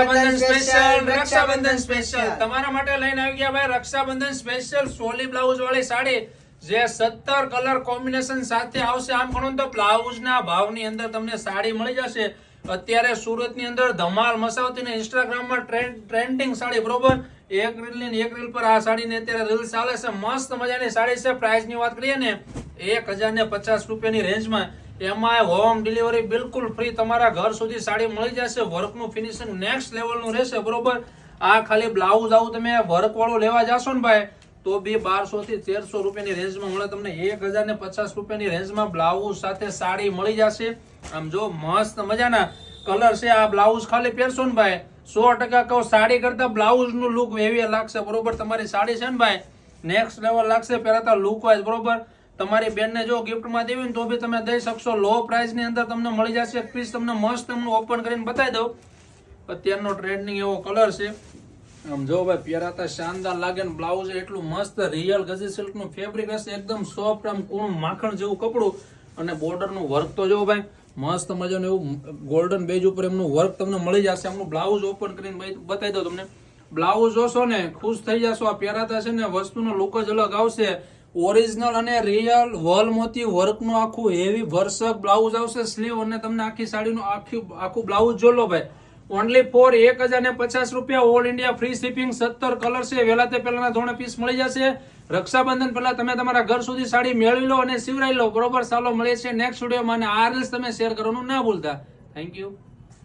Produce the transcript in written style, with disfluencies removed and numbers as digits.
Rakshabandhan special તમારા માટે લઈને આવી ગયા ભાઈ રક્ષાબંધન સ્પેશિયલ સોલી બ્લાઉઝ વાળી સાડી જે 17 કલર કોમ્બિનેશન સાથે આવશે. આમ ગણો તો બ્લાઉઝ ના ભાવની અંદર તમને સાડી મળી જશે. અત્યારે સુરત ની અંદર ધમાલ મસાવતી ને ઇન્સ્ટાગ્રામ માં ટ્રેન્ડિંગ સાડી બરોબર. એક રીલ ની એક રીલ પર આ સાડી ને અત્યારે રીલ ચાલે છે. મસ્ત મજાની સાડી છે. પ્રાઇસ ની વાત કરીએ ને 1050 રૂપિયાની રેન્જમાં. એમાં હોમ ડિલિવરી બિલકુલ ફ્રી તમારા ઘર સુધી સાડી મળી જશે. વર્કનું ફિનિશિંગ નેક્સ્ટ લેવલનું રહેશે બરોબર. આ ખાલી બ્લાઉઝ આવું તમે વર્ક વાળું લેવા જાશો ને ભાઈ તો બી 1200 થી 1300 રૂપિયાની રેન્જમાં મળે. તમને 1050 રૂપિયાની રેન્જમાં બ્લાઉઝ સાથે સાડી મળી જશે. આમ જો મસ્ત મજાના કલર છે. આ બ્લાઉઝ ખાલી પહેરશો ને ભાઈ 100% કહું સાડી કરતા બ્લાઉઝ નું લુક એવી લાગશે બરોબર. તમારી સાડી છે ને ભાઈ નેક્સ્ટ લેવલ લાગશે પહેરતા લુક વાઇઝ બરોબર. તમારી બેનને જો ગિફ્ટમાં દેવી ને તો બી તમે દઈ શકશો. લો પ્રાઇસ ની અંદર તમને મળી જશે. એક પીસ તમને મસ્ત ઓપન કરીને બતાવી દઉં. અત્યારનો ટ્રેન્ડિંગ એવો કલર છે. આમ જો ભાઈ પહેરાતા શાનદાર લાગે ને બ્લાઉઝ એટલું મસ્ત રિયલ ગઝી સિલ્ક નું ફેબ્રિક હશે. એકદમ સોફ્ટ આમ કૂણું માખણ જેવું કપડું અને બોર્ડર નું વર્ક તો જો ભાઈ મસ્ત મજાનું એવું ગોલ્ડન બેજ ઉપર એમનું વર્ક તમને મળી જશે. એમનું બ્લાઉઝ ઓપન કરીને બતાવી દઉં તમને. બ્લાઉઝ જોશો ને ખુશ થઈ જશો. આ પહેરાતા છે ને વસ્તુનો લુક જ અલગ આવશે. ઓરિજિનલ અને રિયલ વોલ મોતી વર્ક નું આખું હેવી ભરસક બ્લાઉઝ આવશે. સ્લીવ અને તમને આખી સાડીનું આખું બ્લાઉઝ જોલો ભાઈ ઓનલી ફોર 1050 રૂપિયા. All India free shipping. 17 colour છે. વહેલા તે પહેલાના ધોરણે પીસ મળી જશે. રક્ષાબંધન પહેલા તમે તમારા ઘર સુધી સાડી મેળવી લો અને સિવરાઈ લો બરોબર. ચાલો મળીએ છીએ નેક્સ્ટ વિડીયોમાં. અને આ રીલ્સ તમે શેર કરવાનું ના ભૂલતા. Thank you.